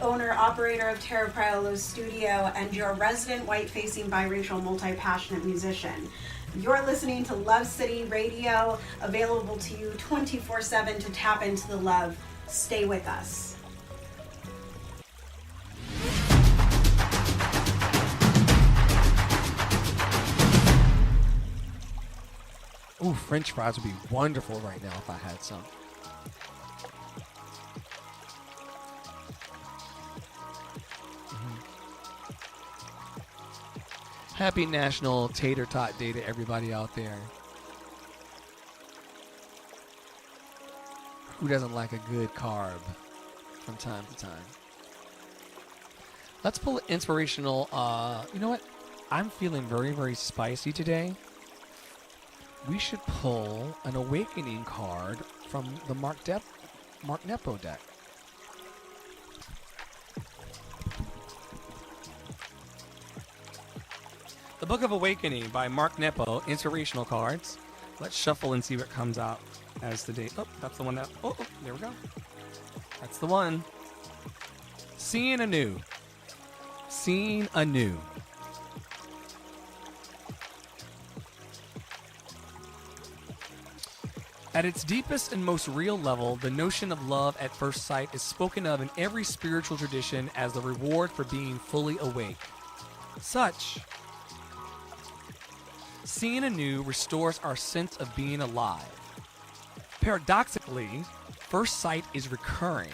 owner, operator of Terra Priolo Studio, and your resident white-facing biracial multi-passionate musician. You're listening to Love City Radio, available to you 24/7 to tap into the love. Stay with us. Ooh, French fries would be wonderful right now if I had some. Happy National Tater Tot Day to everybody out there. Who doesn't like a good carb from time to time? Let's pull an inspirational, you know what? I'm feeling very, very spicy today. We should pull an awakening card from the Mark Nepo deck. The Book of Awakening by Mark Nepo, inspirational cards. Let's shuffle and see what comes out as the day. Oh, that's the one that. Oh, there we go. That's the one. Seeing anew. Seeing anew. At its deepest and most real level, the notion of love at first sight is spoken of in every spiritual tradition as the reward for being fully awake. Such, seeing anew restores our sense of being alive. Paradoxically, first sight is recurring.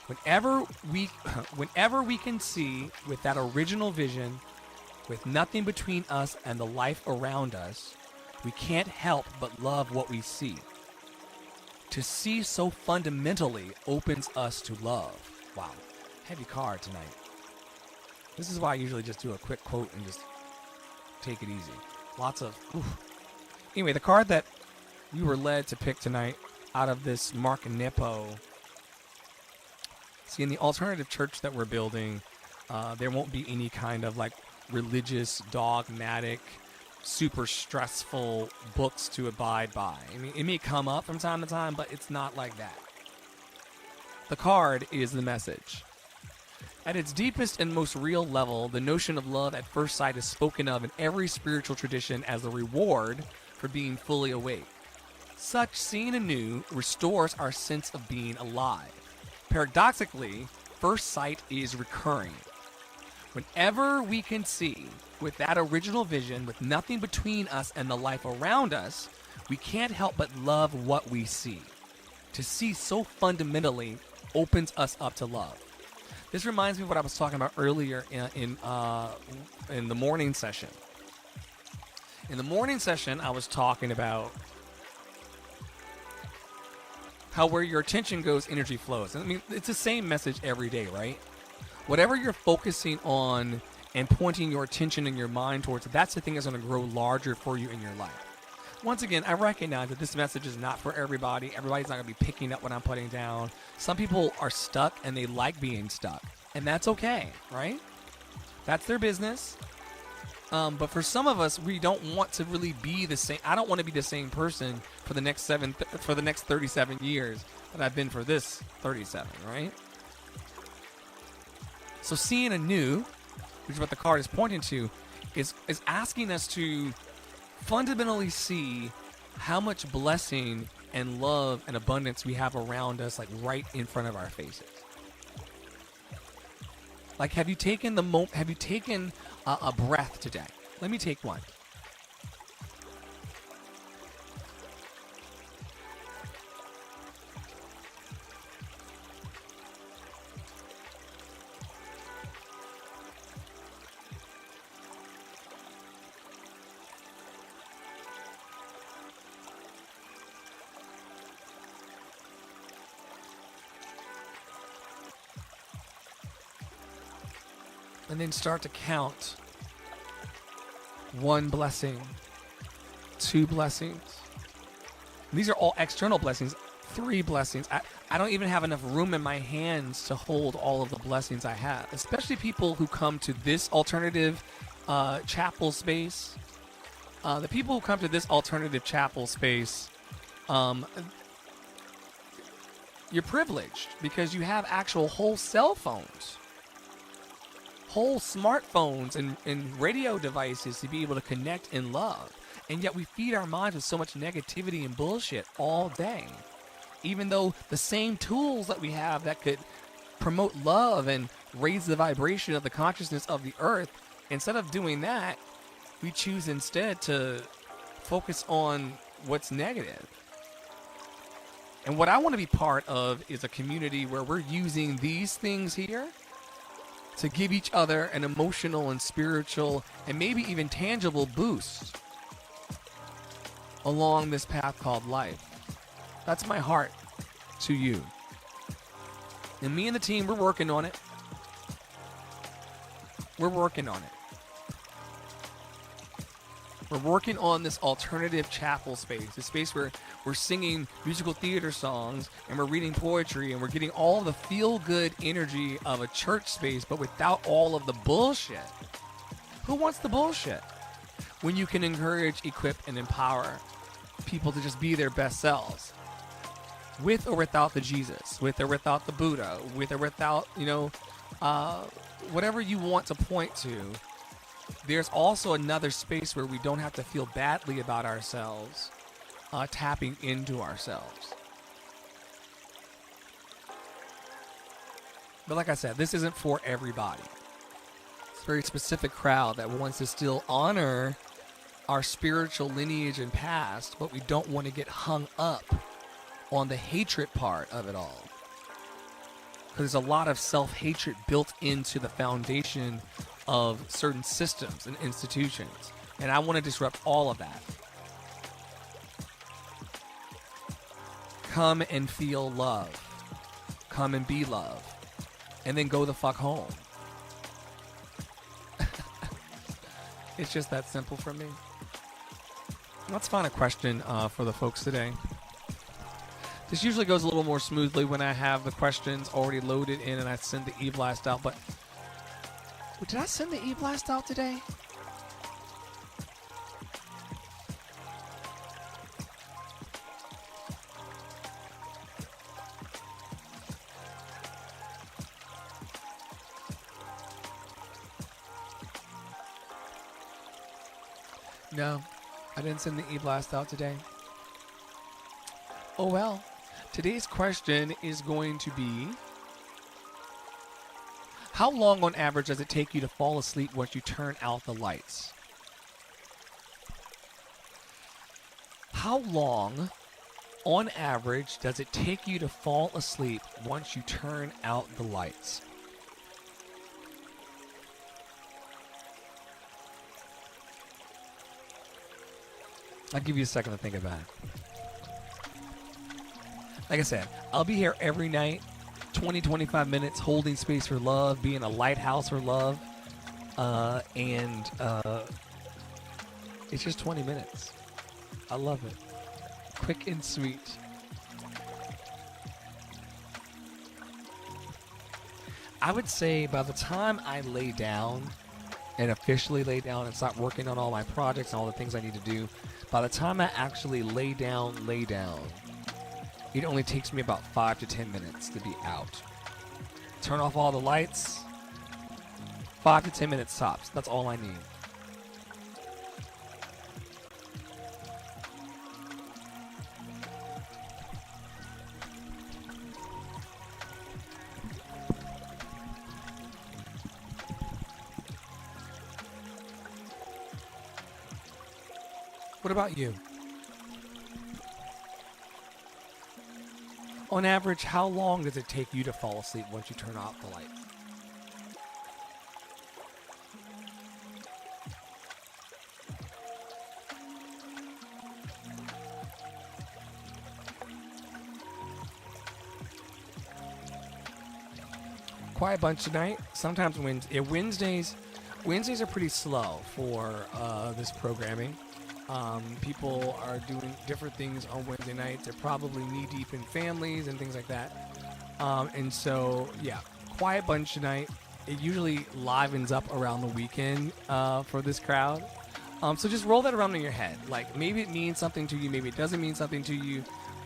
Whenever we can see with that original vision, with nothing between us and the life around us, we can't help but love what we see. To see so fundamentally opens us to love. Wow, heavy card tonight. This is why I usually just do a quick quote and just take it easy. Lots of, oof. Anyway, the card that we were led to pick tonight out of this Mark Nepo. See, in the alternative church that we're building, there won't be any kind of like religious, dogmatic, super stressful books to abide by. I mean, it may come up from time to time, but it's not like that. The card is the message. At its deepest and most real level, the notion of love at first sight is spoken of in every spiritual tradition as a reward for being fully awake. Such seeing anew restores our sense of being alive. Paradoxically, first sight is recurring. Whenever we can see with that original vision, with nothing between us and the life around us, we can't help but love what we see. To see so fundamentally opens us up to love. This reminds me of what I was talking about earlier in the morning session. In the morning session, I was talking about how where your attention goes, energy flows. And I mean, it's the same message every day, right? Whatever you're focusing on and pointing your attention and your mind towards, that's the thing that's going to grow larger for you in your life. Once again, I recognize that this message is not for everybody. Everybody's not going to be picking up what I'm putting down. Some people are stuck and they like being stuck. And that's okay, right? That's their business. But for some of us, we don't want to really be the same. I don't want to be the same person for the next 37 years that I've been for this 37, right? So seeing anew, which is what the card is pointing to, is asking us to fundamentally see how much blessing and love and abundance we have around us, like right in front of our faces. Like, have you taken a breath today? Let me take one. And then start to count. One blessing, two blessings. These are all external blessings. 3 blessings. I don't even have enough room in my hands to hold all of the blessings I have. Especially people who come to this alternative chapel space. The people who come to this alternative chapel space, You're privileged because you have actual whole cell phones, whole smartphones, and radio devices to be able to connect and love. And yet we feed our minds with so much negativity and bullshit all day. Even though the same tools that we have that could promote love and raise the vibration of the consciousness of the earth, instead of doing that, we choose instead to focus on what's negative. And what I want to be part of is a community where we're using these things here to give each other an emotional and spiritual and maybe even tangible boost along this path called life. That's my heart to you. And me and the team, we're working on it. We're working on it. We're working on this alternative chapel space, a space where we're singing musical theater songs and we're reading poetry and we're getting all the feel-good energy of a church space, but without all of the bullshit. Who wants the bullshit? When you can encourage, equip, and empower people to just be their best selves. With or without the Jesus, with or without the Buddha, with or without, whatever you want to point to. There's also another space where we don't have to feel badly about ourselves, tapping into ourselves. But like I said, this isn't for everybody. It's a very specific crowd that wants to still honor our spiritual lineage and past, but we don't want to get hung up on the hatred part of it all. Because there's a lot of self-hatred built into the foundation of certain systems and institutions. And I want to disrupt all of that. Come and feel love. Come and be love. And then go the fuck home. It's just that simple for me. Let's find a question for the folks today. This usually goes a little more smoothly when I have the questions already loaded in and I send the e-blast out, but did I send the e-blast out today? No, I didn't send the e-blast out today. Oh well. Today's question is going to be, how long on average does it take you to fall asleep once you turn out the lights? How long on average does it take you to fall asleep once you turn out the lights? I'll give you a second to think about it. Like I said, I'll be here every night, 20, 25 minutes, holding space for love, being a lighthouse for love. And it's just 20 minutes. I love it. Quick and sweet. I would say by the time I lay down and officially lay down and start working on all my projects and all the things I need to do, by the time I actually lay down, it only takes me about 5 to 10 minutes to be out. Turn off all the lights. 5 to 10 minutes tops. That's all I need. What about you? On average, how long does it take you to fall asleep once you turn off the light? Quiet bunch tonight. Sometimes Wednesdays are pretty slow for this programming. People are doing different things on Wednesday nights. They're probably knee-deep in families and things like that. And so, yeah, quiet bunch tonight. It usually livens up around the weekend for this crowd. So just roll that around in your head. Like, maybe it means something to you, maybe it doesn't mean something to you.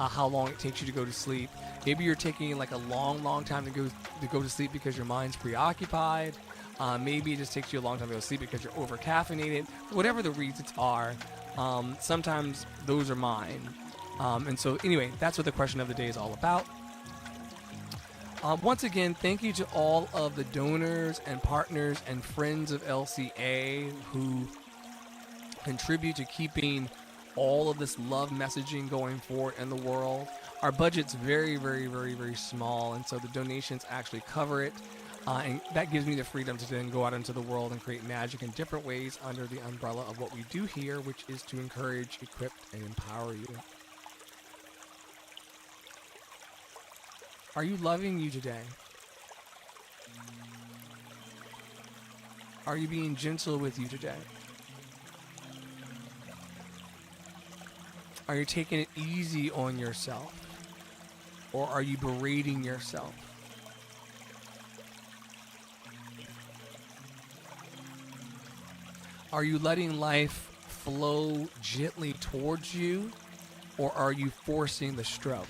how long it takes you to go to sleep. Maybe you're taking like a long time to go to sleep because your mind's preoccupied. Maybe it just takes you a long time to go to sleep because you're over caffeinated. Whatever the reasons are, sometimes those are mine. And so anyway, that's what the question of the day is all about. Once again, thank you to all of the donors and partners and friends of LCA who contribute to keeping all of this love messaging going forward in the world. Our budget's very, very, very, very small, and so the donations actually cover it. And that gives me the freedom to then go out into the world and create magic in different ways under the umbrella of what we do here, which is to encourage, equip, and empower you. Are you loving you today? Are you being gentle with you today? Are you taking it easy on yourself? Or are you berating yourself? Are you letting life flow gently towards you? Or are you forcing the stroke?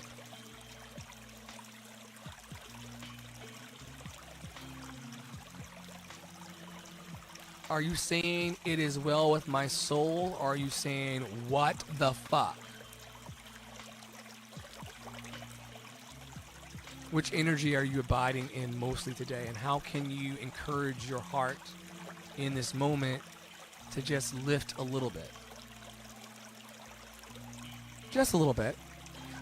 Are you saying it is well with my soul, or are you saying what the fuck? Which energy are you abiding in mostly today, and how can you encourage your heart in this moment to just lift a little bit? Just a little bit.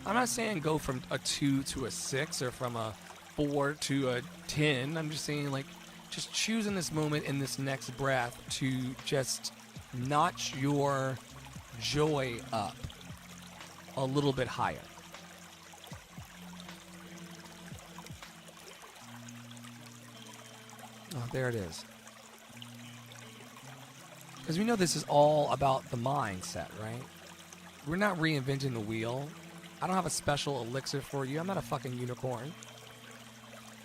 I'm not saying go from a 2 to a 6 or from a 4 to a 10. I'm just saying, like, just choose in this moment, in this next breath, to just notch your joy up a little bit higher. Oh, there it is. Because we know this is all about the mindset, right? We're not reinventing the wheel. I don't have a special elixir for you. I'm not a fucking unicorn.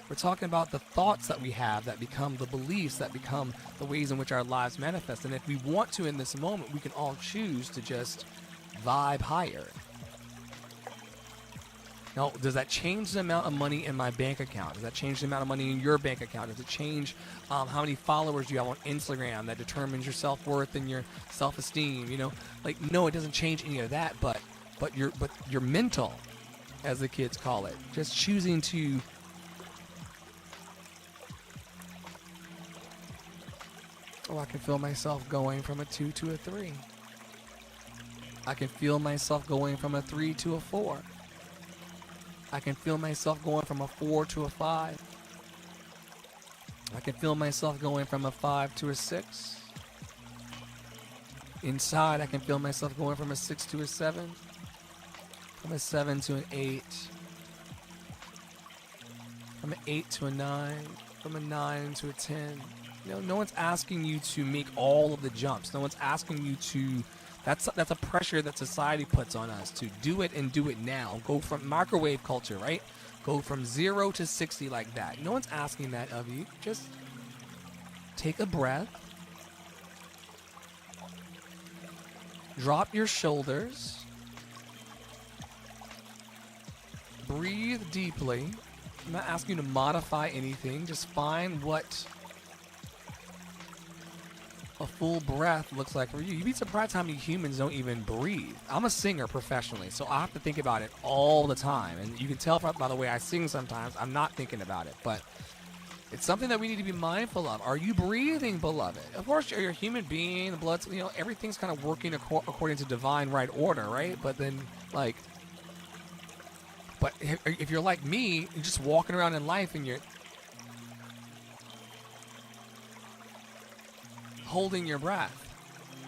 We're talking about the thoughts that we have that become the beliefs, that become the ways in which our lives manifest. And if we want to in this moment, we can all choose to just vibe higher. Now, does that change the amount of money in my bank account? Does that change the amount of money in your bank account? Does it change how many followers you have on Instagram that determines your self-worth and your self-esteem? You know, like, no, it doesn't change any of that, but your mental, as the kids call it, just choosing to I can feel myself going from a 2 to a 3. I can feel myself going from a 3 to a 4. I can feel myself going from a 4 to a 5. I can feel myself going from a 5 to a 6. Inside, I can feel myself going from a 6 to a 7. From a 7 to an 8. From an 8 to a 9. From a 9 to a 10. You know, no one's asking you to make all of the jumps. No one's asking you to. That's a pressure that society puts on us to do it and do it now. Go from microwave culture, right? Go from 0 to 60 like that. No one's asking that of you. Just take a breath. Drop your shoulders. Breathe deeply. I'm not asking you to modify anything. Just find what a full breath looks like for you. You'd be surprised how many humans don't even breathe. I'm a singer professionally, so I have to think about it all the time. And you can tell by the way I sing sometimes, I'm not thinking about it. But it's something that we need to be mindful of. Are you breathing, beloved? Of course, you're a human being. The blood's, you know, everything's kind of working according to divine right order, right? But then, like, but if you're like me, you're just walking around in life and you're holding your breath,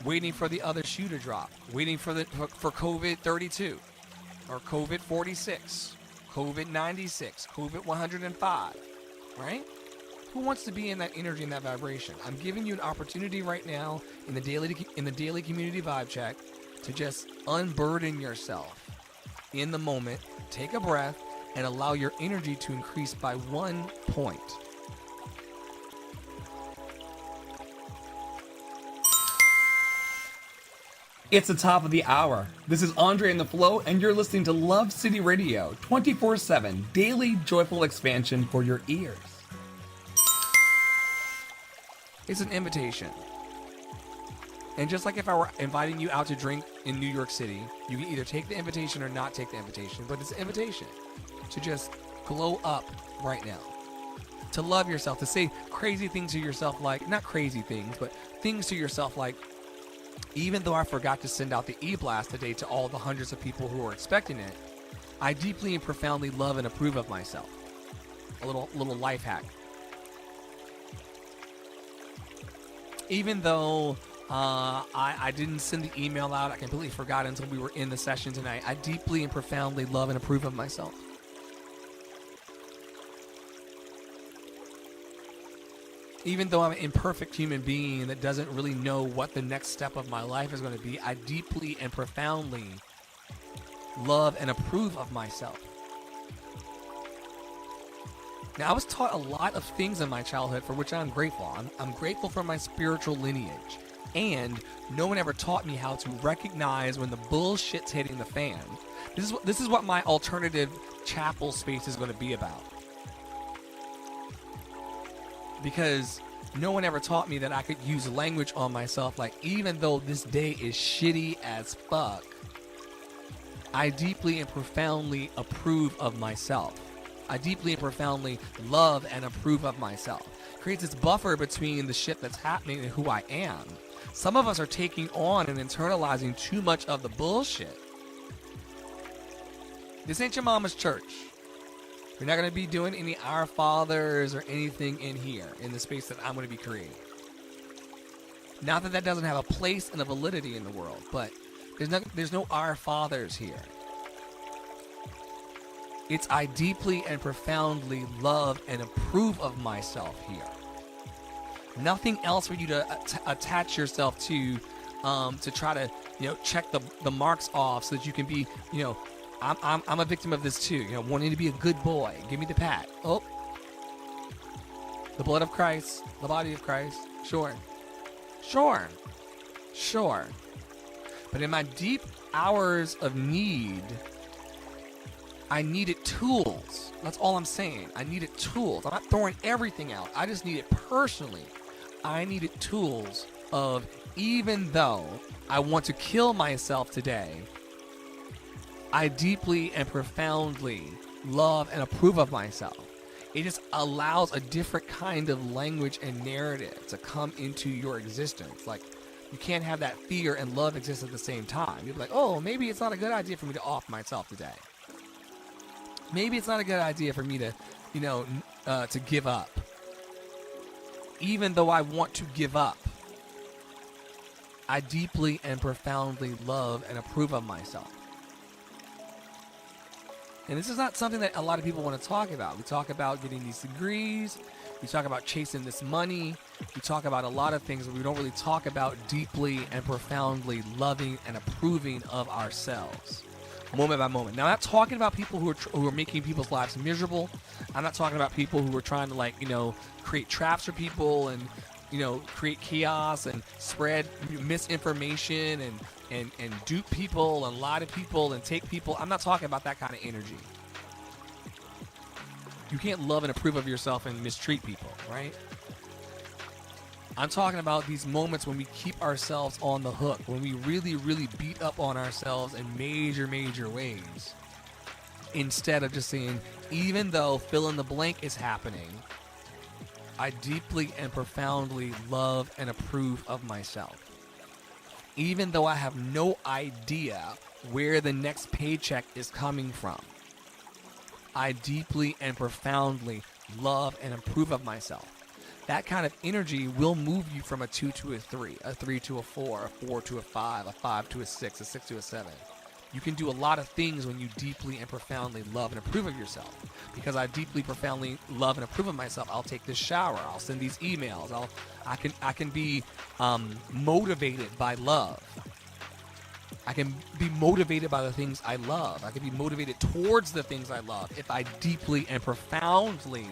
waiting for the other shoe to drop, waiting for COVID 32, or COVID 46, COVID 96, COVID 105, right? Who wants to be in that energy and that vibration? I'm giving you an opportunity right now in the daily community vibe check to just unburden yourself in the moment, take a breath, and allow your energy to increase by 1 point. It's the top of the hour. This is Andre and the Flow, and you're listening to Love City Radio, 24/7, daily joyful expansion for your ears. It's an invitation. And just like if I were inviting you out to drink in New York City, you can either take the invitation or not take the invitation, but it's an invitation to just glow up right now. To love yourself, to say crazy things to yourself like, not crazy things, but things to yourself like, even though I forgot to send out the e-blast today to all the hundreds of people who are expecting it, I deeply and profoundly love and approve of myself. A little life hack. Even though I didn't send the email out, I completely forgot until we were in the session tonight, I deeply and profoundly love and approve of myself. Even though I'm an imperfect human being that doesn't really know what the next step of my life is going to be, I deeply and profoundly love and approve of myself. Now, I was taught a lot of things in my childhood for which I'm grateful. I'm grateful for my spiritual lineage. And no one ever taught me how to recognize when the bullshit's hitting the fan. This is what my alternative chapel space is going to be about. Because no one ever taught me that I could use language on myself like, even though this day is shitty as fuck, I deeply and profoundly approve of myself. I deeply and profoundly love and approve of myself. Creates this buffer between the shit that's happening and who I am. Some of us are taking on and internalizing too much of the bullshit. This ain't your mama's church. We're not going to be doing any Our Fathers or anything in here, in the space that I'm going to be creating. Not that that doesn't have a place and a validity in the world, but there's no Our Fathers here. It's I deeply and profoundly love and approve of myself here. Nothing else for you to attach yourself to try to, check the marks off so that you can be, I'm a victim of this too, wanting to be a good boy. Give me the pat. Oh, the blood of Christ, the body of Christ. Sure. But in my deep hours of need, I needed tools. That's all I'm saying. I needed tools. I'm not throwing everything out. I just needed personally. I needed tools of, even though I want to kill myself today, I deeply and profoundly love and approve of myself. It just allows a different kind of language and narrative to come into your existence. Like, you can't have that fear and love exist at the same time. You'll be like, oh, maybe it's not a good idea for me to off myself today. Maybe it's not a good idea for me to, to give up. Even though I want to give up, I deeply and profoundly love and approve of myself. And this is not something that a lot of people want to talk about. We talk about getting these degrees. We talk about chasing this money. We talk about a lot of things, but we don't really talk about deeply and profoundly loving and approving of ourselves, moment by moment. Now, I'm not talking about people who are making people's lives miserable. I'm not talking about people who are trying to, create traps for people and, create chaos and spread misinformation and dupe people and lie to people and take people. I'm not talking about that kind of energy. You can't love and approve of yourself and mistreat people, right? I'm talking about these moments when we keep ourselves on the hook, when we really, really beat up on ourselves in major, major ways. Instead of just saying, even though fill in the blank is happening, I deeply and profoundly love and approve of myself. Even though I have no idea where the next paycheck is coming from, I deeply and profoundly love and approve of myself. That kind of energy will move you from a 2 to a 3, a 3 to a 4, a 4 to a 5, a 5 to a 6, a 6 to a 7. You can do a lot of things when you deeply and profoundly love and approve of yourself. Because I deeply, profoundly love and approve of myself, I'll take this shower, I'll send these emails, I can be motivated by love. I can be motivated by the things I love. I can be motivated towards the things I love if I deeply and profoundly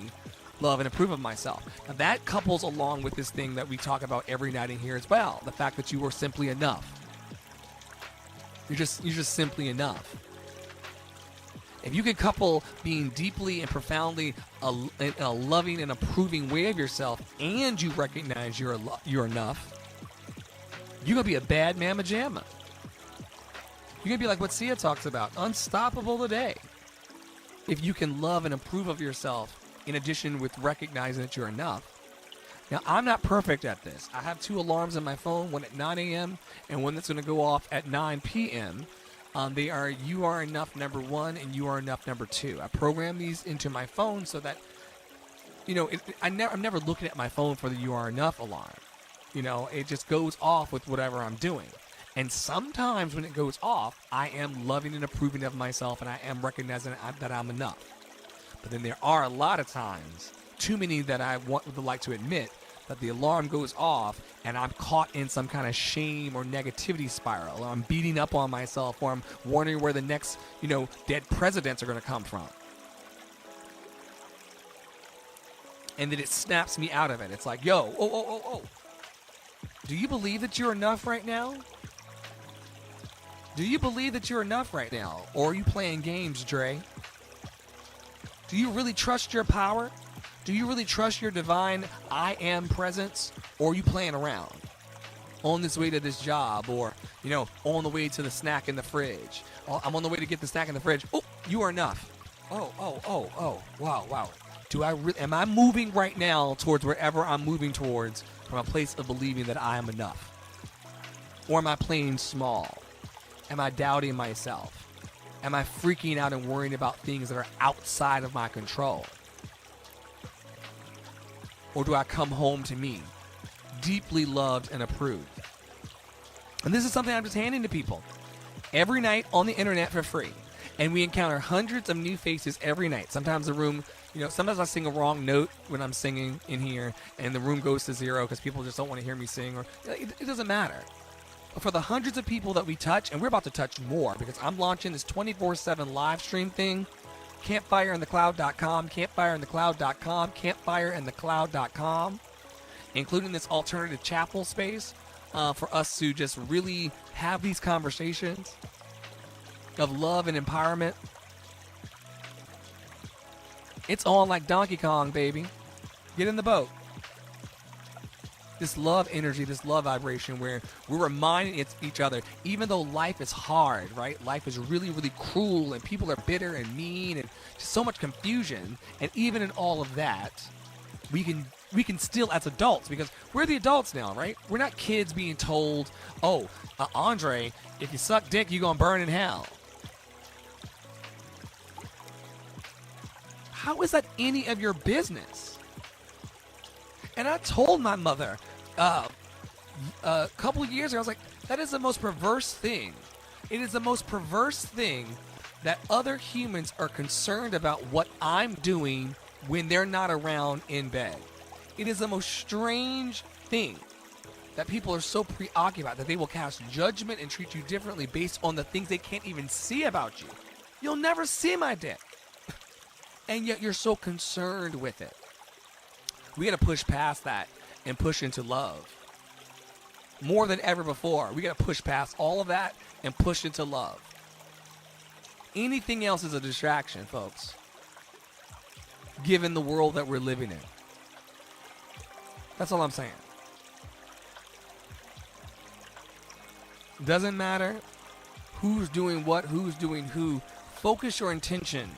love and approve of myself. Now that couples along with this thing that we talk about every night in here as well, the fact that you are simply enough. You're just simply enough. If you could couple being deeply and profoundly in a loving and approving way of yourself, and you recognize you're enough, you're gonna be a bad mamma jamma. You're gonna be like what Sia talks about, unstoppable today. If you can love and approve of yourself, in addition with recognizing that you're enough. Now, I'm not perfect at this. I have 2 alarms on my phone, one at 9 a.m. and one that's going to go off at 9 p.m. They are You Are Enough number 1 and You Are Enough number 2. I program these into my phone so that, I'm never looking at my phone for the You Are Enough alarm. It just goes off with whatever I'm doing. And sometimes when it goes off, I am loving and approving of myself, and I am recognizing that I'm enough. But then there are a lot of times, too many that I would like to admit, that the alarm goes off and I'm caught in some kind of shame or negativity spiral, or I'm beating up on myself, or I'm wondering where the next, dead presidents are going to come from. And then it snaps me out of it. It's like, yo, oh. Do you believe that you're enough right now? Do you believe that you're enough right now? Or are you playing games, Dre? Do you really trust your power? Do you really trust your divine I am presence? Or are you playing around? On this way to this job, or, on the way to the snack in the fridge. Oh, I'm on the way to get the snack in the fridge. Oh, you are enough. Oh. Wow. Am I moving right now towards wherever I'm moving towards from a place of believing that I am enough? Or am I playing small? Am I doubting myself? Am I freaking out and worrying about things that are outside of my control? Or do I come home to me, deeply loved and approved? And this is something I'm just handing to people every night on the internet for free. And we encounter hundreds of new faces every night. Sometimes the room, sometimes I sing a wrong note when I'm singing in here, and the room goes to 0 because people just don't want to hear me sing, or it doesn't matter. For the hundreds of people that we touch, and we're about to touch more because I'm launching this 24/7 live stream thing, campfireinthecloud.com, campfireinthecloud.com, campfireinthecloud.com, including this alternative chapel space for us to just really have these conversations of love and empowerment. It's on like Donkey Kong, baby. Get in the boat. This love energy, this love vibration where we're reminding each other, even though life is hard, right? Life is really, really cruel, and people are bitter and mean, and just so much confusion. And even in all of that, we can still, as adults, because we're the adults now, right? We're not kids being told, Andre, if you suck dick, you're going to burn in hell. How is that any of your business? And I told my mother a couple of years ago, I was like, that is the most perverse thing. It is the most perverse thing that other humans are concerned about what I'm doing when they're not around in bed. It is the most strange thing that people are so preoccupied that they will cast judgment and treat you differently based on the things they can't even see about you. You'll never see my dick. And yet you're so concerned with it. We got to push past that and push into love. More than ever before, we got to push past all of that and push into love. Anything else is a distraction, folks, given the world that we're living in. That's all I'm saying. Doesn't matter who's doing what, who's doing who. Focus your intention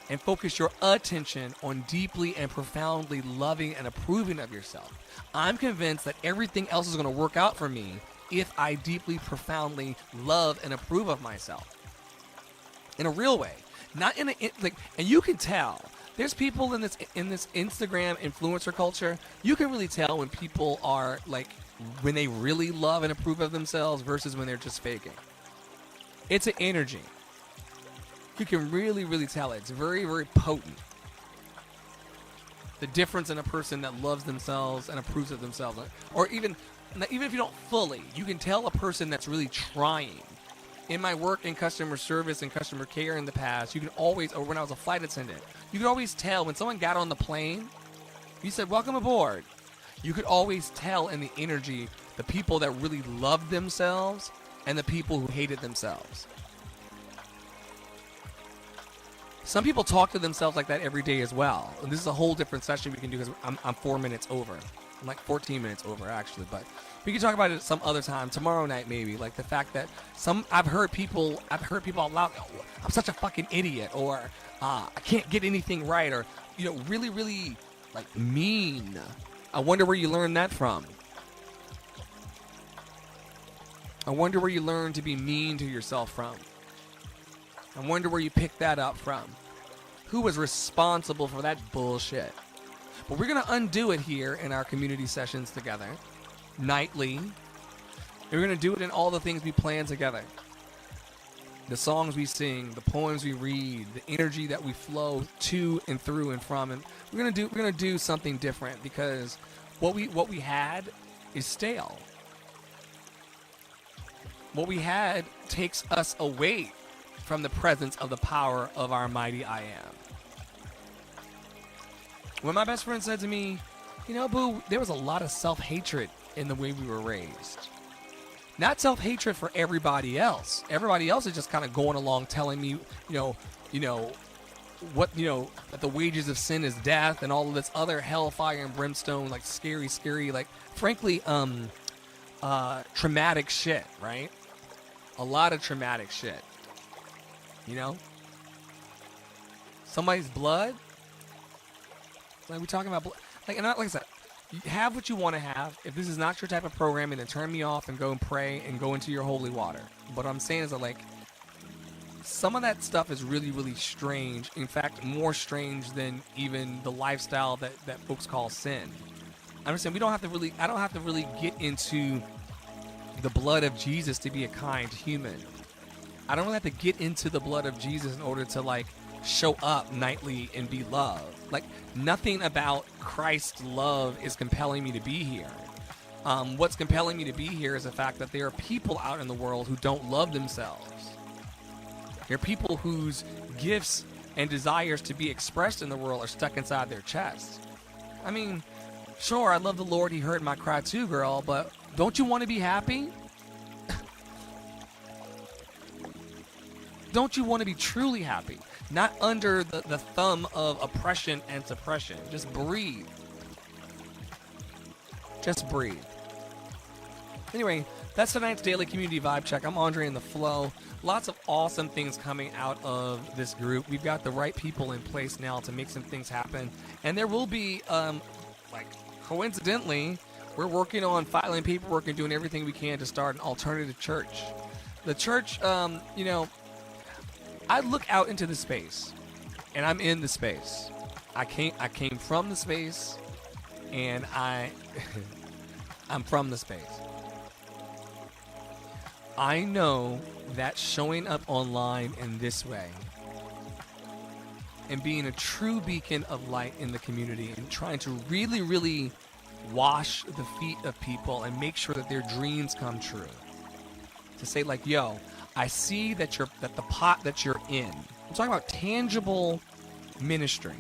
and focus your attention on deeply and profoundly loving and approving of yourself. I'm convinced that everything else is going to work out for me if I deeply, profoundly love and approve of myself. In a real way. Not in a, and you can tell. There's people in this Instagram influencer culture, you can really tell when people are when they really love and approve of themselves versus when they're just faking. It's an energy. You can really, really tell it. It's very, very potent. The difference in a person that loves themselves and approves of themselves. Or even if you don't fully, you can tell a person that's really trying. In my work in customer service and customer care in the past, you can always, or when I was a flight attendant, you could always tell when someone got on the plane, you said, "Welcome aboard." You could always tell in the energy, the people that really loved themselves and the people who hated themselves. Some people talk to themselves like that every day as well. And this is a whole different session we can do because I'm 4 minutes over. I'm like 14 minutes over actually, but we can talk about it some other time, tomorrow night maybe. Like the fact that I've heard people out loud, "Oh, I'm such a fucking idiot," or I can't get anything right, or really, really like mean. I wonder where you learned that from. I wonder where you learned to be mean to yourself from. I wonder where you picked that up from. Who was responsible for that bullshit? But we're going to undo it here in our community sessions together, nightly. And we're going to do it in all the things we plan together. The songs we sing, the poems we read, the energy that we flow to and through and from. And we're going to do something different because what we had is stale. What we had takes us away from the presence of the power of our mighty I am. When my best friend said to me, Boo, there was a lot of self-hatred in the way we were raised. Not self-hatred for everybody else. Everybody else is just kind of going along telling me, that the wages of sin is death and all of this other hellfire and brimstone, like scary, like, frankly, traumatic shit, right? A lot of traumatic shit. Somebody's blood. Like we're talking about blood. Like I said, you have what you want to have. If this is not your type of programming, then turn me off and go and pray and go into your holy water. But what I'm saying is that like some of that stuff is really, really strange. In fact, more strange than even the lifestyle that folks call sin. I understand I don't have to really get into the blood of Jesus to be a kind human. I don't really have to get into the blood of Jesus in order to like show up nightly and be loved. Like nothing about Christ's love is compelling me to be here. What's compelling me to be here is the fact that there are people out in the world who don't love themselves. There are people whose gifts and desires to be expressed in the world are stuck inside their chest. I mean, sure, I love the Lord. He heard my cry too, girl, but don't you want to be happy? Don't you want to be truly happy? Not under the thumb of oppression and suppression. Just breathe. Just breathe. Anyway, that's tonight's Daily Community Vibe Check. I'm Andre in the Flow. Lots of awesome things coming out of this group. We've got the right people in place now to make some things happen. And there will be, coincidentally, we're working on filing paperwork and doing everything we can to start an alternative church. The church, I look out into the space, and I'm in the space. I came from the space, and I'm from the space. I know that showing up online in this way and being a true beacon of light in the community and trying to really, really wash the feet of people and make sure that their dreams come true. To say like, yo, I see that the pot that you're in. I'm talking about tangible ministry.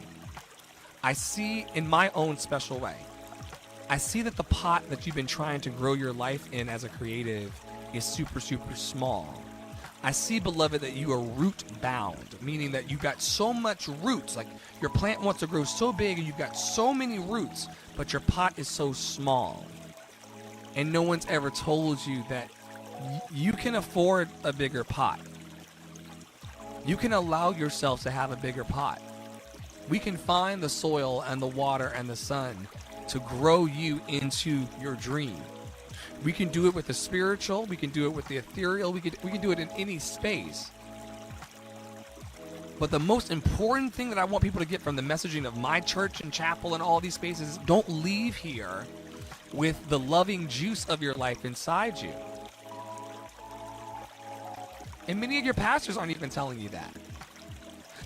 I see in my own special way. I see that the pot that you've been trying to grow your life in as a creative is super, super small. I see, beloved, that you are root bound, meaning that you've got so much roots. Like your plant wants to grow so big and you've got so many roots, but your pot is so small. And no one's ever told you that you can afford a bigger pot. You can allow yourself to have a bigger pot. We can find the soil and the water and the sun to grow you into your dream. We can do it with the spiritual. We can do it with the ethereal. We can do it in any space. But the most important thing that I want people to get from the messaging of my church and chapel and all these spaces is don't leave here with the loving juice of your life inside you. And many of your pastors aren't even telling you that.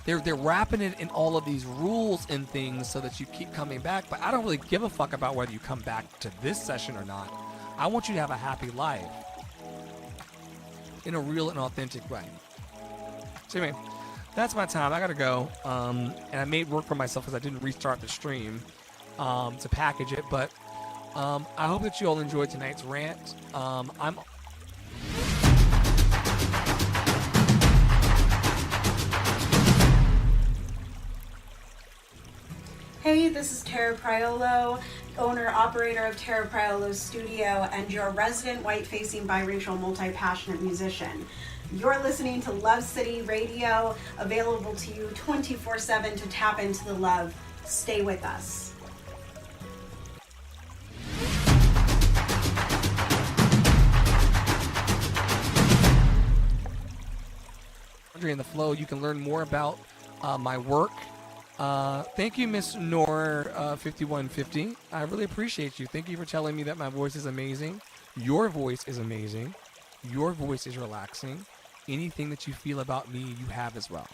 They're wrapping it in all of these rules and things so that you keep coming back. But I don't really give a fuck about whether you come back to this session or not. I want you to have a happy life in a real and authentic way. So anyway, that's my time. I gotta go. And I made work for myself because I didn't restart the stream to package it. But I hope that you all enjoyed tonight's rant. Hey, this is Tara Priolo, owner-operator of Tara Priolo Studio and your resident white-facing biracial multi-passionate musician. You're listening to Love City Radio, available to you 24/7 to tap into the love. Stay with us. Andre and the Flow, you can learn more about my work. Thank you, Miss Nor 5150. I really appreciate you. Thank you for telling me that my voice is amazing. Your voice is amazing. Your voice is relaxing. Anything that you feel about me, you have as well.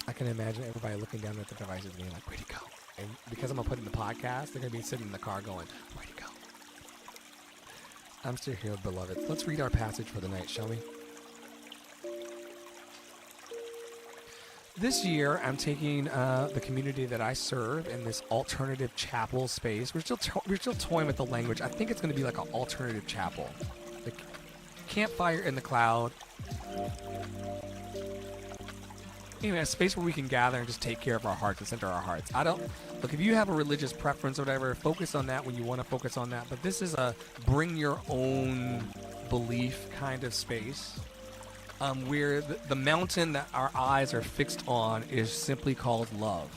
I can imagine everybody looking down at the devices being like, where'd he go? And because I'm going to put in the podcast, they're going to be sitting in the car going, where'd he go? I'm still here, beloved. Let's read our passage for the night, shall we? This year, I'm taking the community that I serve in this alternative chapel space. We're still toying with the language. I think it's going to be like an alternative chapel. Like campfire in the cloud. Anyway, a space where we can gather and just take care of our hearts and center our hearts. Look, if you have a religious preference or whatever, focus on that when you want to focus on that. But this is a bring your own belief kind of space where the mountain that our eyes are fixed on is simply called love.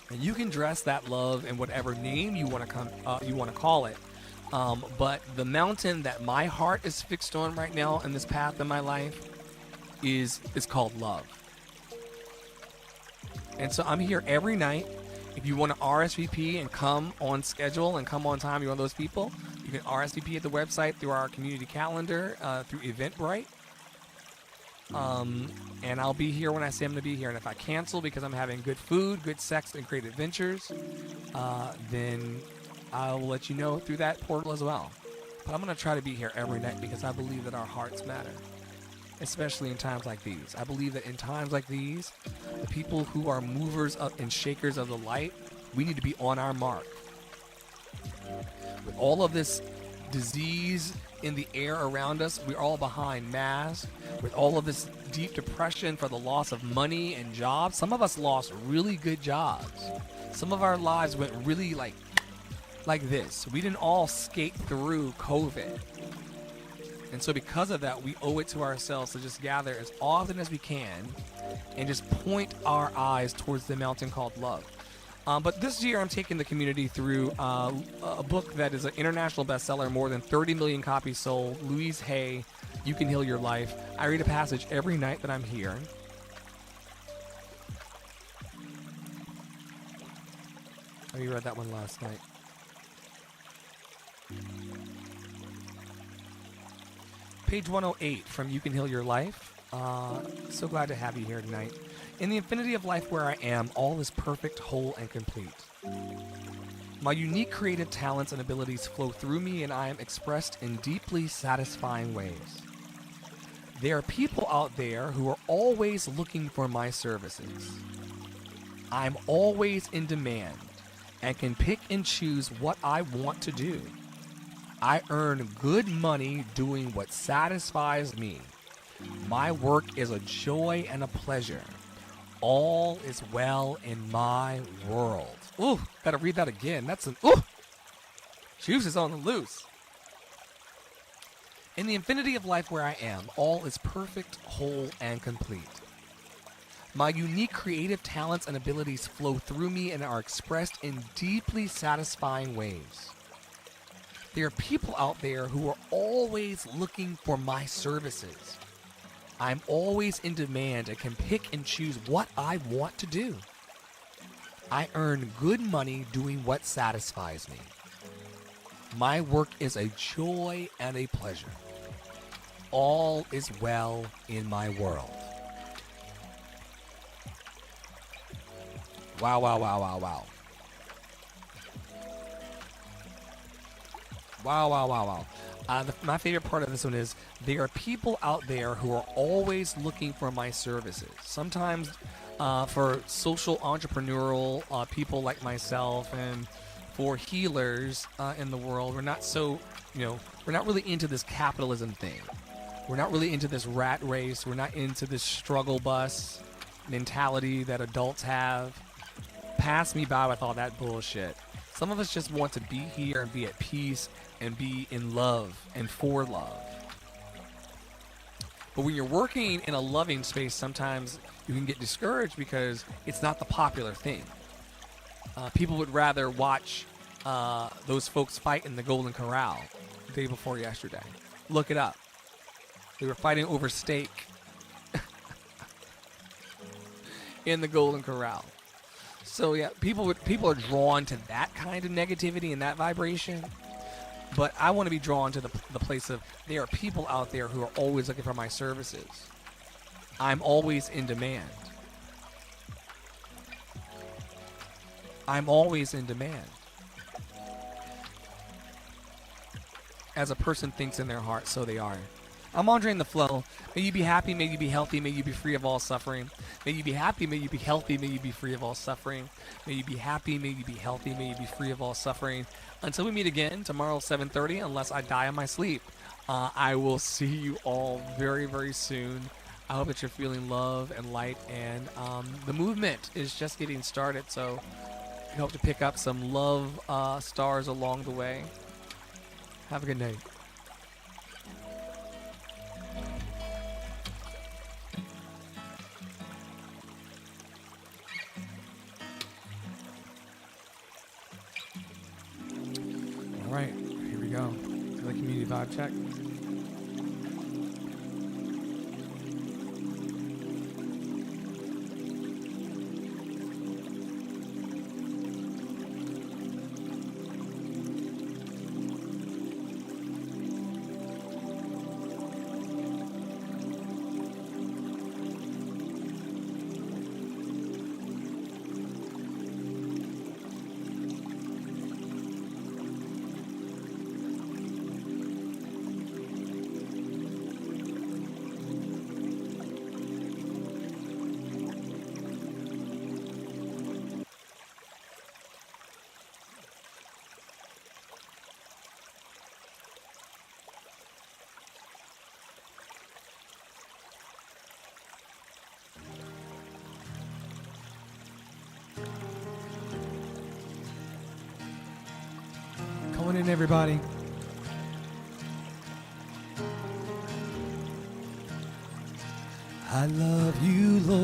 And you can dress that love in whatever name you want to call it. But the mountain that my heart is fixed on right now in this path in my life is called love. And so I'm here every night. If you want to RSVP and come on schedule and come on time, you're one of those people, you can RSVP at the website through our community calendar, through Eventbrite. And I'll be here when I say I'm going to be here. And if I cancel because I'm having good food, good sex, and great adventures, then I will let you know through that portal as well. But I'm going to try to be here every night because I believe that our hearts matter. Especially in times like these. I believe that in times like these, the people who are movers and shakers of the light, we need to be on our mark. With all of this disease in the air around us, we're all behind masks. With all of this deep depression for the loss of money and jobs, some of us lost really good jobs. Some of our lives went really like this. We didn't all skate through COVID. And so because of that, we owe it to ourselves to just gather as often as we can and just point our eyes towards the mountain called love. But this year, I'm taking the community through a book that is an international bestseller, more than 30 million copies sold, Louise Hay, You Can Heal Your Life. I read a passage every night that I'm here. I read that one last night. Page 108 from You Can Heal Your Life. So glad to have you here tonight. In the infinity of life where I am, all is perfect, whole, and complete. My unique creative talents and abilities flow through me, and I am expressed in deeply satisfying ways. There are people out there who are always looking for my services. I'm always in demand and can pick and choose what I want to do. I earn good money doing what satisfies me. My work is a joy and a pleasure. All is well in my world. Ooh, gotta read that again. Juice is on the loose. In the infinity of life where I am, all is perfect, whole, and complete. My unique creative talents and abilities flow through me and are expressed in deeply satisfying ways. There are people out there who are always looking for my services. I'm always in demand and can pick and choose what I want to do. I earn good money doing what satisfies me. My work is a joy and a pleasure. All is well in my world. Wow, wow, wow, wow, wow. Wow, wow, wow, wow. My favorite part of this one is there are people out there who are always looking for my services. Sometimes for social entrepreneurial people like myself, and for healers in the world, we're not so, we're not really into this capitalism thing. We're not really into this rat race. We're not into this struggle bus mentality that adults have. Pass me by with all that bullshit. Some of us just want to be here and be at peace and be in love and for love. But when you're working in a loving space, sometimes you can get discouraged because it's not the popular thing. People would rather watch those folks fight in the Golden Corral the day before yesterday. Look it up. They were fighting over steak in the Golden Corral. So yeah, people are drawn to that kind of negativity and that vibration. But I want to be drawn to the place of there are people out there who are always looking for my services. I'm always in demand. I'm always in demand. As a person thinks in their heart, so they are. I'm Andre in the Flow. May you be happy, may you be healthy, may you be free of all suffering. May you be happy, may you be healthy, may you be free of all suffering. May you be happy, may you be healthy, may you be free of all suffering. Until we meet again tomorrow, 7:30, unless I die in my sleep. I will see you all very, very soon. I hope that you're feeling love and light, and the movement is just getting started, so I hope to pick up some love stars along the way. Have a good night. All right, here we go. To the community vibe check. Come on in, everybody. I love you, Lord.